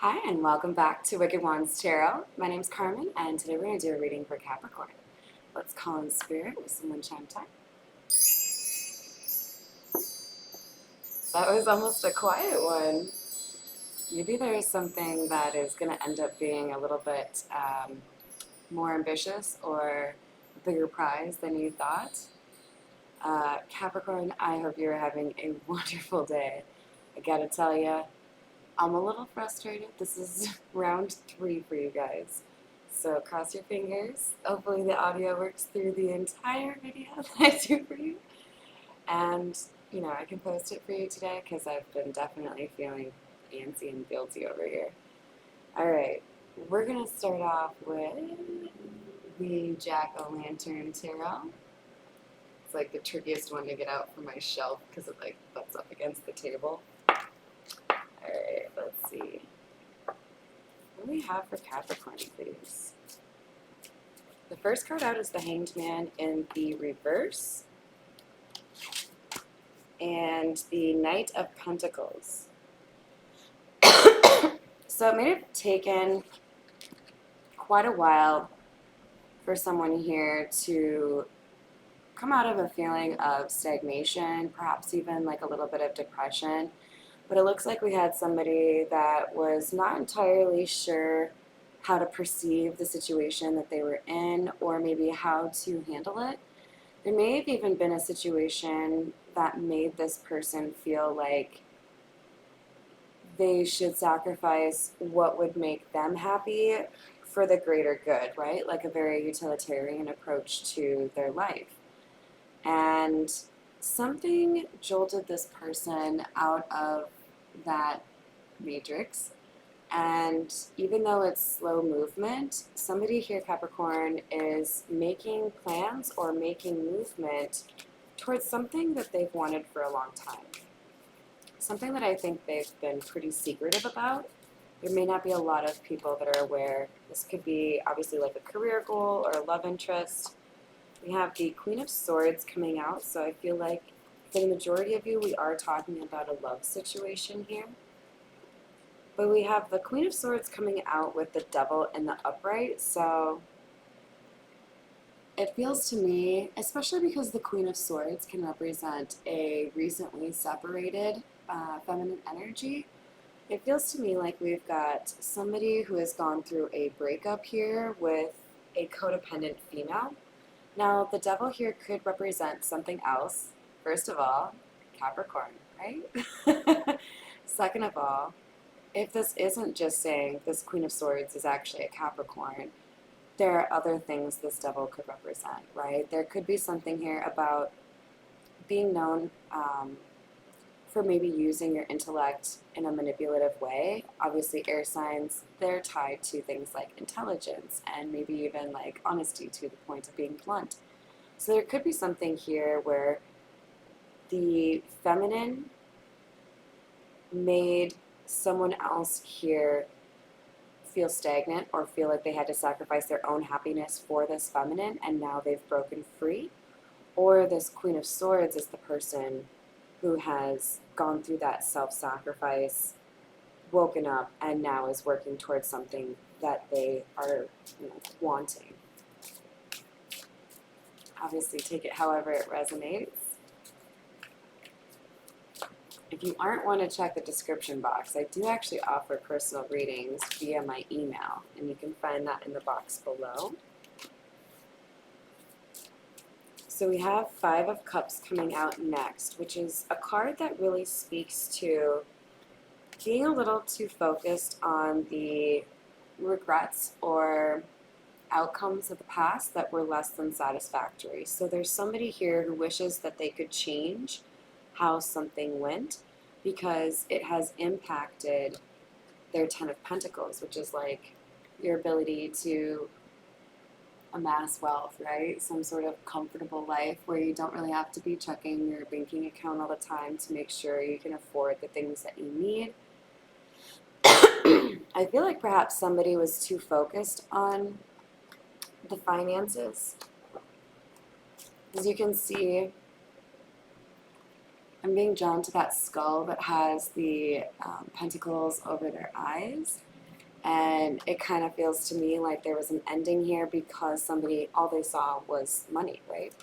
Hi, and welcome back to Wicked Wands Tarot. My name's Carmen, and today we're going to do a reading for Capricorn. Let's call in spirit with some wind chime time. That was almost a quiet one. Maybe there's something that is going to end up being a little bit more ambitious or a bigger prize than you thought. Capricorn, I hope you're having a wonderful day. I gotta tell you, I'm a little frustrated. This is round 3 for you guys. So cross your fingers. Hopefully the audio works through the entire video that I do for you. And, I can post it for you today because I've been definitely feeling antsy and guilty over here. Alright, we're going to start off with the Jack-o'-lantern tarot. It's like the trickiest one to get out from my shelf because it butts up against the table. Alright, let's see. What do we have for Capricorn, please? The first card out is the Hanged Man in the reverse. And the Knight of Pentacles. So it may have taken quite a while for someone here to come out of a feeling of stagnation, perhaps even like a little bit of depression. But it looks like we had somebody that was not entirely sure how to perceive the situation that they were in, or maybe how to handle it. There may have even been a situation that made this person feel like they should sacrifice what would make them happy for the greater good, right? Like a very utilitarian approach to their life. And something jolted this person out of that matrix. And even though it's slow movement, somebody here, Capricorn, is making plans or making movement towards something that they've wanted for a long time. Something that I think they've been pretty secretive about. There may not be a lot of people that are aware. This could be obviously like a career goal or a love interest. We have the Queen of Swords coming out, so I feel like for the majority of you, we are talking about a love situation here. But we have the Queen of Swords coming out with the Devil in the upright, so it feels to me, especially because the Queen of Swords can represent a recently separated feminine energy, it feels to me like we've got somebody who has gone through a breakup here with a codependent female. Now, the Devil here could represent something else. First of all, Capricorn, right? Second of all, if this isn't just saying this Queen of Swords is actually a Capricorn, there are other things this Devil could represent, right? There could be something here about being known for maybe using your intellect in a manipulative way. Obviously, air signs, they're tied to things like intelligence and maybe even like honesty to the point of being blunt. So there could be something here where the feminine made someone else here feel stagnant or feel like they had to sacrifice their own happiness for this feminine, and now they've broken free. Or this Queen of Swords is the person who has gone through that self-sacrifice, woken up, and now is working towards something that they are wanting. Obviously, take it however it resonates. If you aren't want to check the description box, I do actually offer personal readings via my email, and you can find that in the box below. So we have Five of Cups coming out next, which is a card that really speaks to being a little too focused on the regrets or outcomes of the past that were less than satisfactory. So there's somebody here who wishes that they could change how something went because it has impacted their Ten of Pentacles, which is like your ability to amass wealth, right? Some sort of comfortable life where you don't really have to be checking your banking account all the time to make sure you can afford the things that you need. I feel like perhaps somebody was too focused on the finances. As you can see, I'm being drawn to that skull that has the pentacles over their eyes. And it kind of feels to me like there was an ending here because somebody, all they saw was money, right?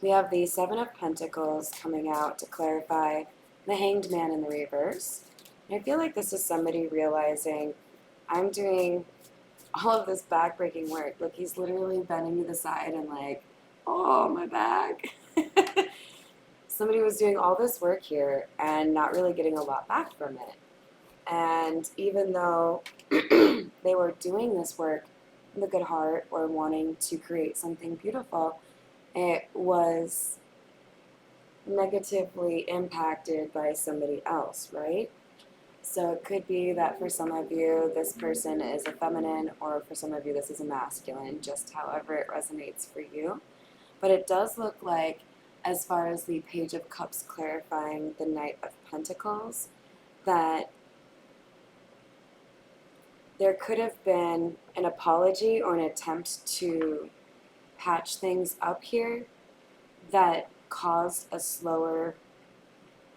We have the Seven of Pentacles coming out to clarify the Hanged Man in the reverse. And I feel like this is somebody realizing, I'm doing all of this back-breaking work. Look, he's literally bending to the side and like, oh, my back. Somebody was doing all this work here and not really getting a lot back from it. And even though they were doing this work with a good heart or wanting to create something beautiful, it was negatively impacted by somebody else, right? So it could be that for some of you, this person is a feminine, or for some of you, this is a masculine, just however it resonates for you. But it does look like, as far as the Page of Cups clarifying the Knight of Pentacles, that there could have been an apology or an attempt to patch things up here that caused a slower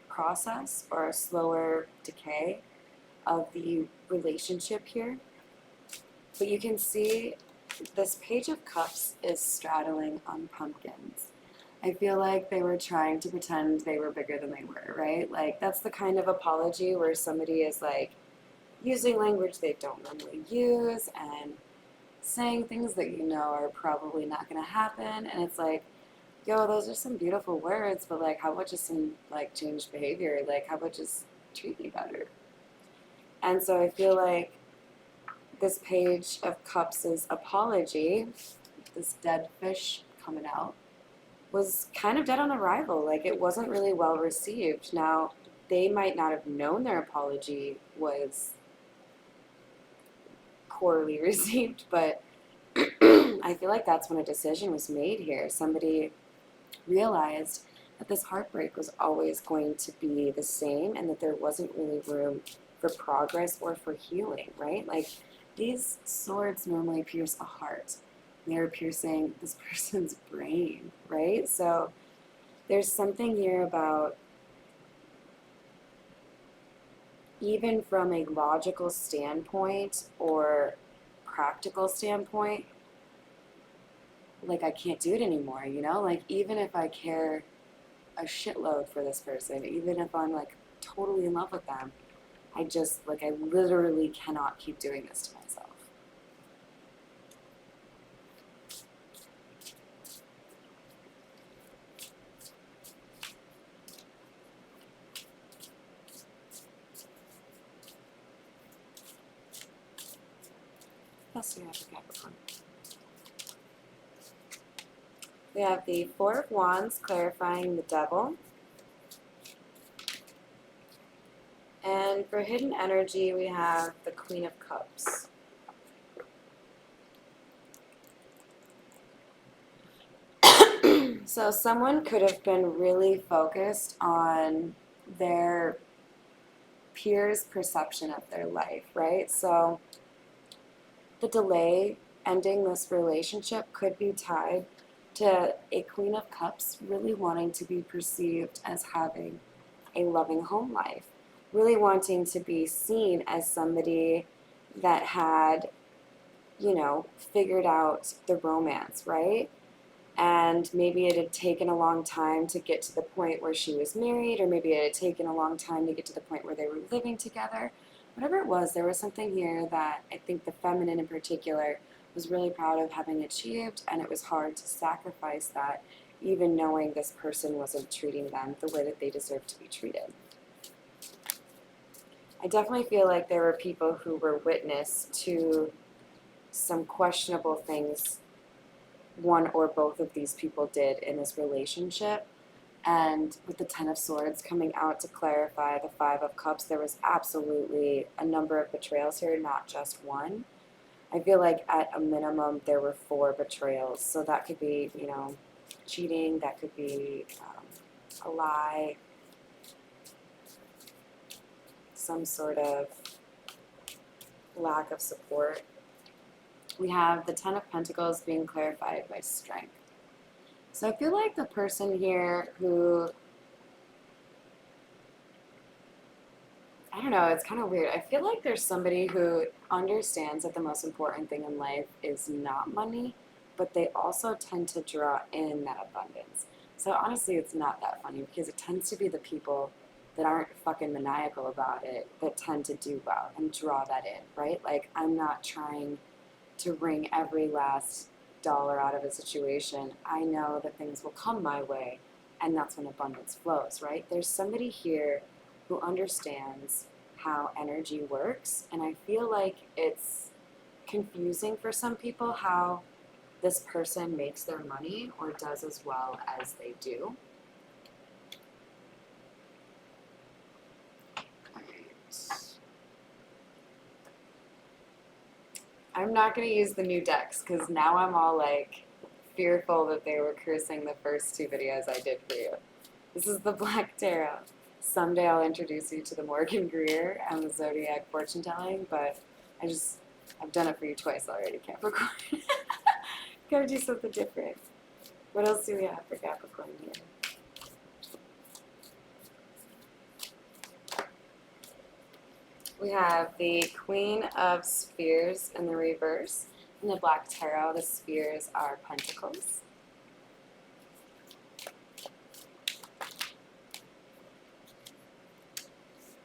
process or a slower decay of the relationship here. But you can see this Page of Cups is straddling on pumpkins. I feel like they were trying to pretend they were bigger than they were, right? Like, that's the kind of apology where somebody is like using language they don't normally use and saying things that you know are probably not going to happen. And it's like, yo, those are some beautiful words, but like, how about just some like changed behavior? Like, how about just treat me better? And so I feel like this Page of Cups' apology, this dead fish coming out, was kind of dead on arrival. Like, it wasn't really well received. Now, they might not have known their apology was poorly received, but I feel like that's when a decision was made here. Somebody realized that this heartbreak was always going to be the same and that there wasn't really room for progress or for healing, right? Like, these swords normally pierce a heart. They're piercing this person's brain, right? So there's something here about, even from a logical standpoint or practical standpoint, like, I can't do it anymore, you know? Like, even if I care a shitload for this person, even if I'm like totally in love with them, I just, like, I literally cannot keep doing this to myself. Plus, we have the Capricorn. We have the Four of Wands clarifying the Devil. And for hidden energy, we have the Queen of Cups. So someone could have been really focused on their peers' perception of their life, right? So the delay ending this relationship could be tied to a Queen of Cups really wanting to be perceived as having a loving home life, really wanting to be seen as somebody that had, you know, figured out the romance, right? And maybe it had taken a long time to get to the point where she was married, or maybe it had taken a long time to get to the point where they were living together. Whatever it was, there was something here that I think the feminine in particular was really proud of having achieved, and it was hard to sacrifice that, even knowing this person wasn't treating them the way that they deserved to be treated. I definitely feel like there were people who were witness to some questionable things one or both of these people did in this relationship. And with the Ten of Swords coming out to clarify the Five of Cups, there was absolutely a number of betrayals here, not just one. I feel like at a minimum there were 4 betrayals. So that could be, you know, cheating, that could be a lie, some sort of lack of support. We have the Ten of Pentacles being clarified by strength. So I feel like the person here who don't know, it's kind of weird. I feel like there's somebody who understands that the most important thing in life is not money, but they also tend to draw in that abundance. So honestly, it's not that funny because it tends to be the people that aren't fucking maniacal about it that tend to do well and draw that in, right? Like, I'm not trying to wring every last dollar out of a situation. I know that things will come my way, and that's when abundance flows, right? There's somebody here who understands how energy works, and I feel like it's confusing for some people how this person makes their money or does as well as they do. I'm not going to use the new decks because now I'm all like fearful that they were cursing the first two videos I did for you. This is the Black Tarot. Someday I'll introduce you to the Morgan Greer and the Zodiac fortune telling, but I've done it for you twice already, Capricorn. Gotta do something different. What else do we have for Capricorn here? We have the Queen of Spheres in the reverse. In the Black Tarot, the spheres are pentacles.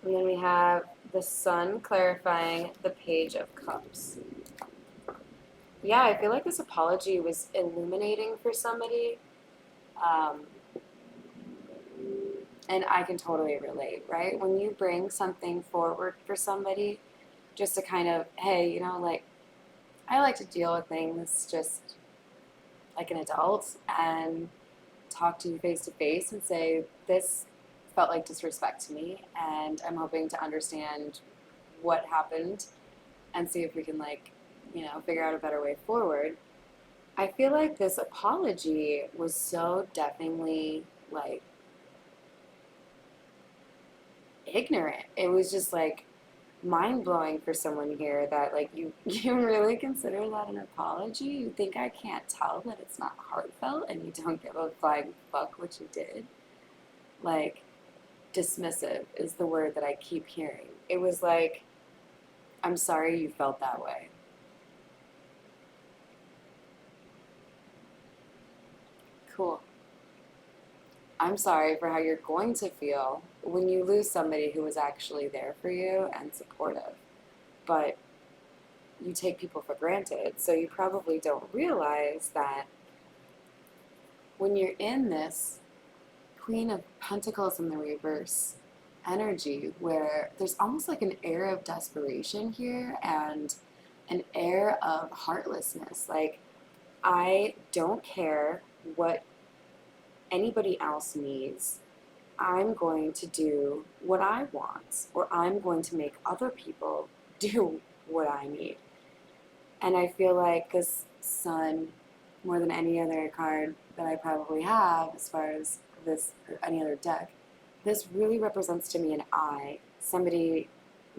And then we have the Sun clarifying the Page of Cups. Yeah, I feel like this apology was illuminating for somebody. And I can totally relate, right? When you bring something forward for somebody, just to kind of, hey, like, I like to deal with things just like an adult and talk to you face to face and say, this felt like disrespect to me, and I'm hoping to understand what happened and see if we can, like, figure out a better way forward. I feel like this apology was so deafening, like, ignorant. It was just like mind blowing for someone here that like you really consider that an apology? You think I can't tell that it's not heartfelt and you don't give a flying fuck what you did? Like, dismissive is the word that I keep hearing. It was like, I'm sorry you felt that way. Cool. I'm sorry for how you're going to feel when you lose somebody who was actually there for you and supportive. But you take people for granted, so you probably don't realize that when you're in this Queen of Pentacles in the reverse energy, where there's almost like an air of desperation here and an air of heartlessness. Like, I don't care what anybody else needs. I'm going to do what I want, or I'm going to make other people do what I need. And I feel like this Sun, more than any other card that I probably have as far as this or any other deck, this really represents to me an I, somebody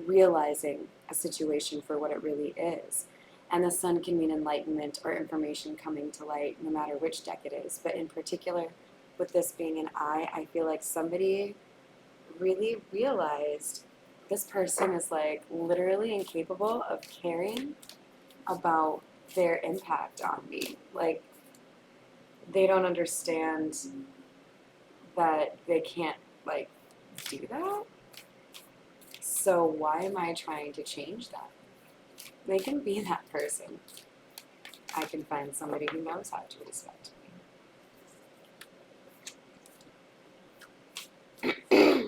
realizing a situation for what it really is. And the Sun can mean enlightenment or information coming to light, no matter which deck it is. But in particular, with this being an I feel like somebody really realized this person is like literally incapable of caring about their impact on me. Like, they don't understand that they can't, like, do that. So why am I trying to change that? They can be that person. I can find somebody who knows how to respect me.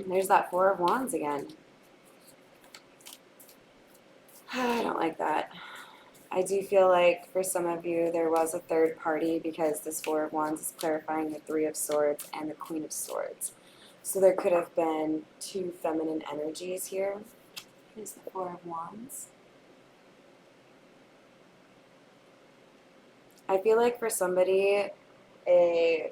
There's that Four of Wands again. I don't like that. I do feel like for some of you there was a third party, because this Four of Wands is clarifying the Three of Swords and the Queen of Swords. So there could have been two feminine energies here. Here's the Four of Wands. I feel like for somebody, a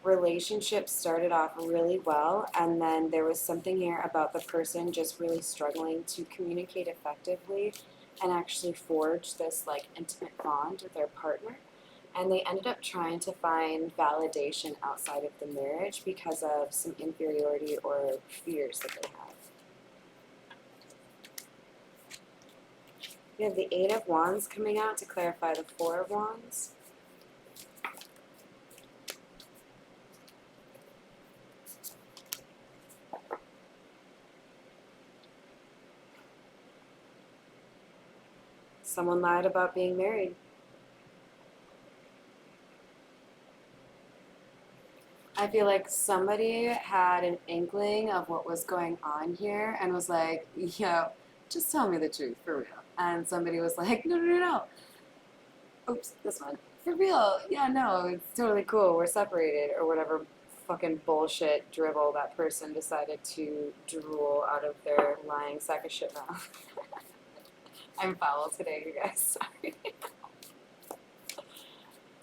relationship started off really well, and then there was something here about the person just really struggling to communicate effectively and actually forge this like intimate bond with their partner. And they ended up trying to find validation outside of the marriage because of some inferiority or fears that they have. We have the Eight of Wands coming out to clarify the Four of Wands. Someone lied about being married. I feel like somebody had an inkling of what was going on here and was like, yo, just tell me the truth, for real. And somebody was like, no, no, no, no. Oops, this one. For real. Yeah, no, it's totally cool. We're separated, or whatever fucking bullshit dribble that person decided to drool out of their lying sack of shit mouth. I'm foul today, you guys. Sorry.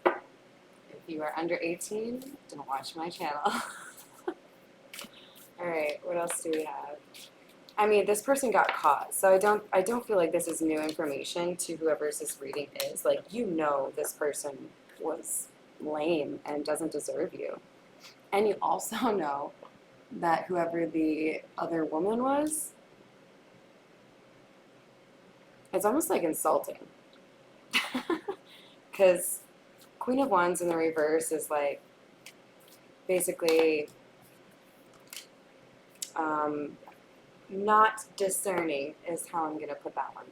If you are under 18, don't watch my channel. Alright, what else do we have? I mean, this person got caught, so I don't feel like this is new information to whoever's this reading is. Like, you know this person was lame and doesn't deserve you. And you also know that whoever the other woman was, it's almost like insulting. Because Queen of Wands in the reverse is like basically not discerning is how I'm going to put that one.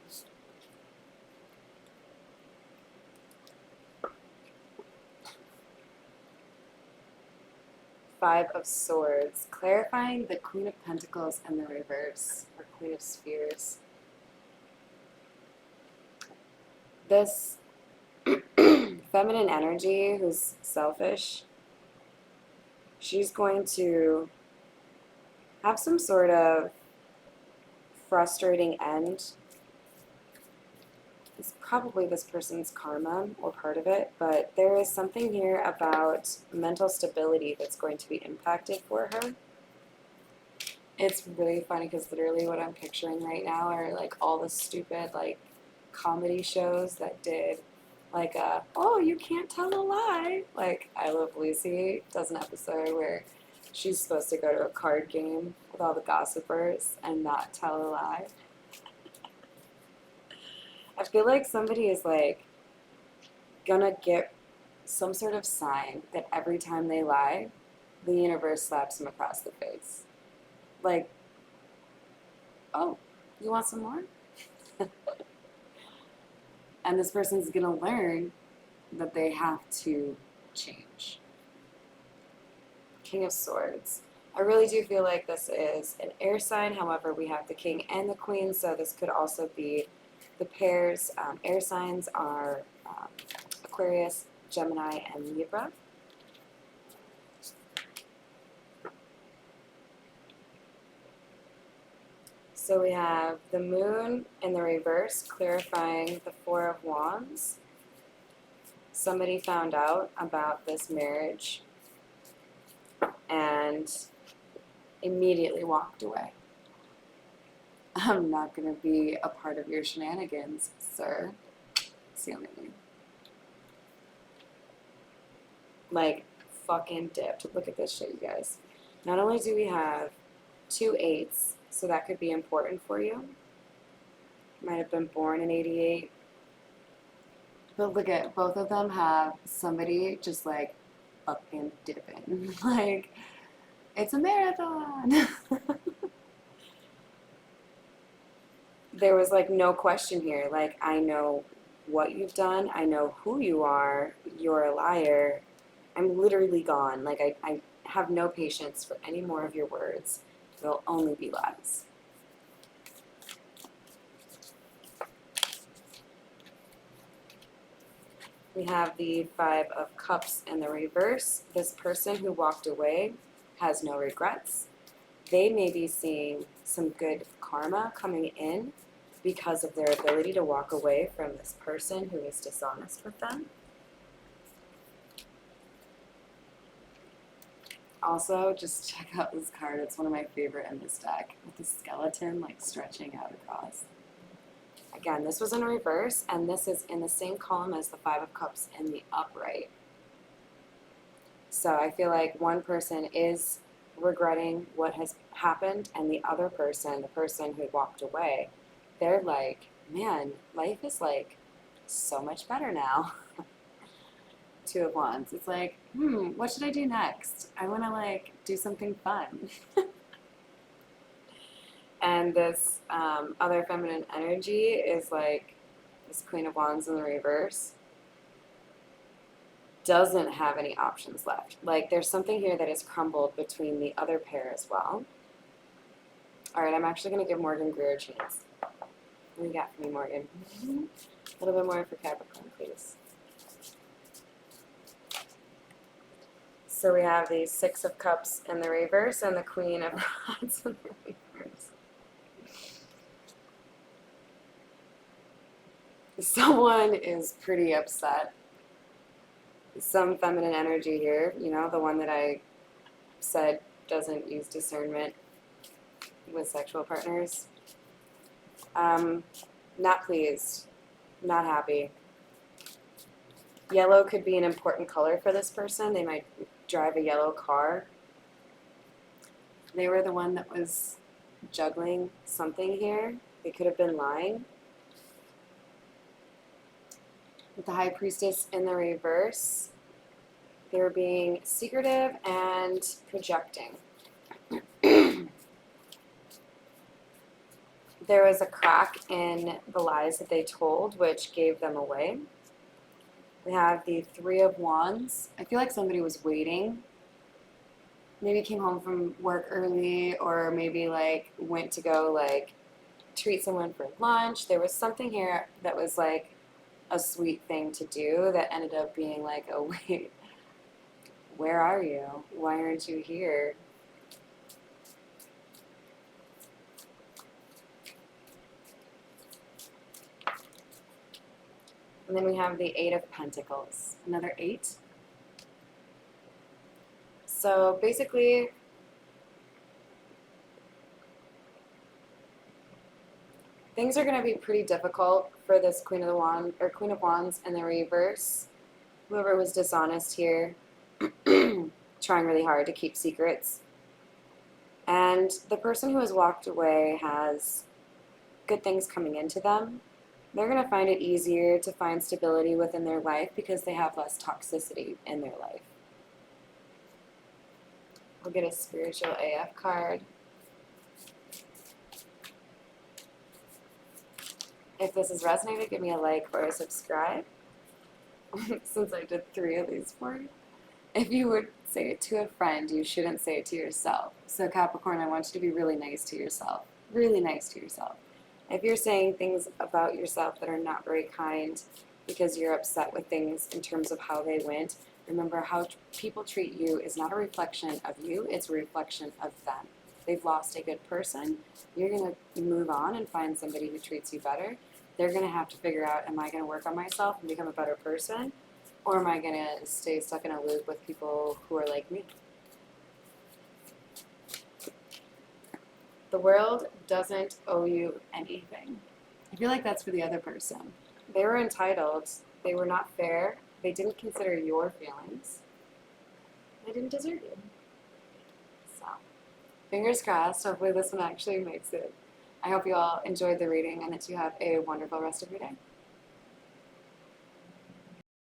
Five of Swords, clarifying the Queen of Pentacles in the reverse, or Queen of Spheres. This feminine energy who's selfish, she's going to have some sort of frustrating end. It's probably this person's karma or part of it, but there is something here about mental stability that's going to be impacted for her. It's really funny because literally what I'm picturing right now are like all the stupid like comedy shows that did like oh, you can't tell a lie. Like I Love Lucy does an episode where she's supposed to go to a card game with all the gossipers and not tell a lie. I feel like somebody is like gonna get some sort of sign that every time they lie, the universe slaps them across the face. Like, oh, you want some more? And this person's gonna learn that they have to change. King of Swords. I really do feel like this is an air sign. However, we have the king and the queen, so this could also be the pairs. Air signs are Aquarius, Gemini, and Libra. So we have the moon in the reverse, clarifying the Four of Wands. Somebody found out about this marriage and immediately walked away. I'm not going to be a part of your shenanigans, sir. It's the only thing. Like, fucking dipped. Look at this shit, you guys. Not only do we have 2 8s, so that could be important for you. Might have been born in 88. But look at, both of them have somebody just like fucking dipping. Like, it's a marathon. There was like no question here. Like, I know what you've done. I know who you are. You're a liar. I'm literally gone. Like, I have no patience for any more of your words. They'll only be lies. We have the Five of Cups in the reverse. This person who walked away has no regrets. They may be seeing some good karma coming in because of their ability to walk away from this person who is dishonest with them. Also, just check out this card. It's one of my favorite in this deck, with the skeleton like stretching out across. Again, this was in reverse, and this is in the same column as the Five of Cups in the upright. So I feel like one person is regretting what has happened, and the other person, the person who walked away, they're like man, life is like so much better now. Two of Wands. It's like, what should I do next? I want to like do something fun. And this other feminine energy is like this Queen of Wands in the reverse doesn't have any options left. Like there's something here that is crumbled between the other pair as well. All right, I'm actually going to give Morgan Greer a chance. What do you got for me, Morgan? A little bit more for Capricorn, please. So we have the Six of Cups in the reverse and the Queen of Wands in the reverse. Someone is pretty upset. Some feminine energy here, you know, the one that I said doesn't use discernment with sexual partners. Not pleased, not happy. Yellow could be an important color for this person. They might drive a yellow car. They were the one that was juggling something here. They could have been lying. With the High Priestess in the reverse, they were being secretive and projecting. There was a crack in the lies that they told, which gave them away. We have the Three of Wands. I feel like somebody was waiting. Maybe came home from work early, or maybe like went to go like treat someone for lunch. There was something here that was like a sweet thing to do that ended up being like, oh wait, where are you? Why aren't you here? And then we have the Eight of Pentacles, another 8. So basically, things are going to be pretty difficult for this Queen of Wands in the reverse. Whoever was dishonest here, trying really hard to keep secrets. And the person who has walked away has good things coming into them. They're going to find it easier to find stability within their life because they have less toxicity in their life. We'll get a spiritual AF card. If this has resonated, give me a like or a subscribe. Since I did 3 of these for you. If you would say it to a friend, you shouldn't say it to yourself. So Capricorn, I want you to be really nice to yourself. Really nice to yourself. If you're saying things about yourself that are not very kind because you're upset with things in terms of how they went, remember how people treat you is not a reflection of you, it's a reflection of them. They've lost a good person. You're going to move on and find somebody who treats you better. They're going to have to figure out, am I going to work on myself and become a better person? Or am I going to stay stuck in a loop with people who are like me? The world doesn't owe you anything. I feel like that's for the other person. They were entitled. They were not fair. They didn't consider your feelings. They didn't deserve you. So, fingers crossed. Hopefully this one actually makes it. I hope you all enjoyed the reading and that you have a wonderful rest of your day.